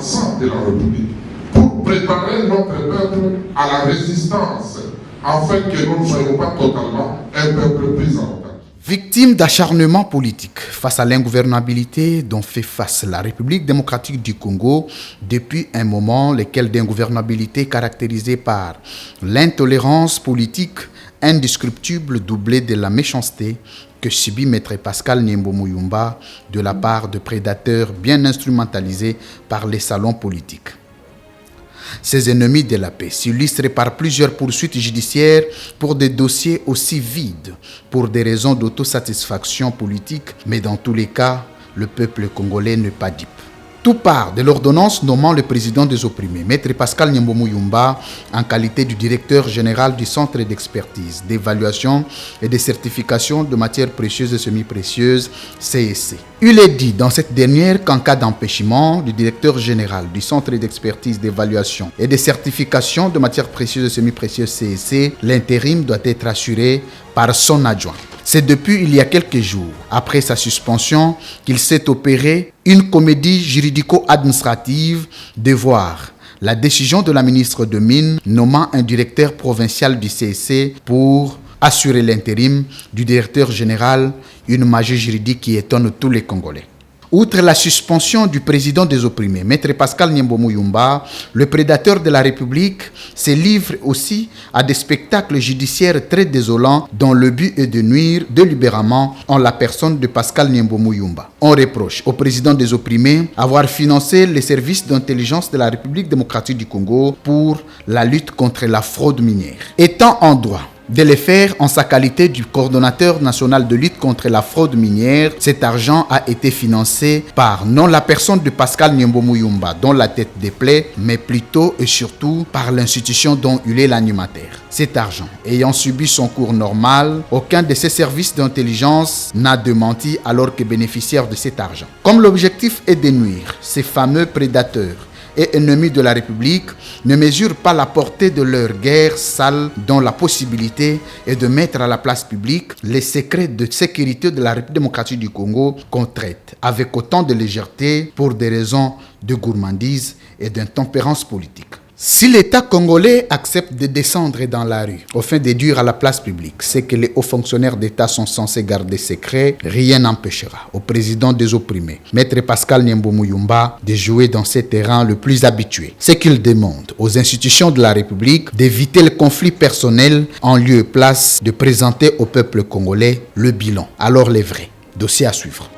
l'ensemble de la République pour préparer notre peuple à la résistance, afin que nous ne soyons pas totalement un peuple pris en otage. Victime d'acharnement politique face à l'ingouvernabilité dont fait face la République démocratique du Congo depuis un moment, lesquels d'ingouvernabilité caractérisée par l'intolérance politique indescriptible doublée de la méchanceté que subit Maître Pascal Niembo Muyumba de la part de prédateurs bien instrumentalisés par les salons politiques. Ces ennemis de la paix s'illustrent par plusieurs poursuites judiciaires pour des dossiers aussi vides, pour des raisons d'autosatisfaction politique, mais dans tous les cas, le peuple congolais n'est pas dupe. Tout part de l'ordonnance nommant le président des opprimés, Maître Pascal Niembo Muyumba, en qualité du directeur général du Centre d'expertise, d'évaluation et de certification de matières précieuses et semi-précieuses, CSC. Il est dit dans cette dernière qu'en cas d'empêchement du directeur général du Centre d'expertise, d'évaluation et de certification de matières précieuses et semi-précieuses, CSC, l'intérim doit être assuré par son adjoint. C'est depuis il y a quelques jours, après sa suspension, qu'il s'est opéré une comédie juridico-administrative de voir la décision de la ministre de Mines nommant un directeur provincial du CSC pour assurer l'intérim du directeur général, une magie juridique qui étonne tous les Congolais. Outre la suspension du président des opprimés, Maître Pascal Niembo Muyumba, le prédateur de la République, se livre aussi à des spectacles judiciaires très désolants dont le but est de nuire délibérément en la personne de Pascal Niembo Muyumba. On reproche au président des opprimés avoir financé les services d'intelligence de la République démocratique du Congo pour la lutte contre la fraude minière. Étant en droit de le faire en sa qualité du coordonnateur national de lutte contre la fraude minière, cet argent a été financé par non la personne de Pascal Niembo Muyumba dont la tête déplaît, mais plutôt et surtout par l'institution dont il est l'animateur. Cet argent ayant subi son cours normal, aucun de ces services d'intelligence n'a démenti alors que bénéficiaire de cet argent. Comme l'objectif est de nuire ces fameux prédateurs et ennemis de la République, ne mesurent pas la portée de leur guerre sale dont la possibilité est de mettre à la place publique les secrets de sécurité de la République démocratique du Congo qu'on traite avec autant de légèreté pour des raisons de gourmandise et d'intempérance politique. Si l'État congolais accepte de descendre dans la rue au fin de dire à la place publique ce que les hauts fonctionnaires d'État sont censés garder secret, rien n'empêchera au président des opprimés, Maître Pascal Niembo Muyumba, de jouer dans ces terrains le plus habitué. Ce qu'il demande aux institutions de la République d'éviter le conflit personnel en lieu et place de présenter au peuple congolais le bilan. Alors les vrais. Dossier à suivre.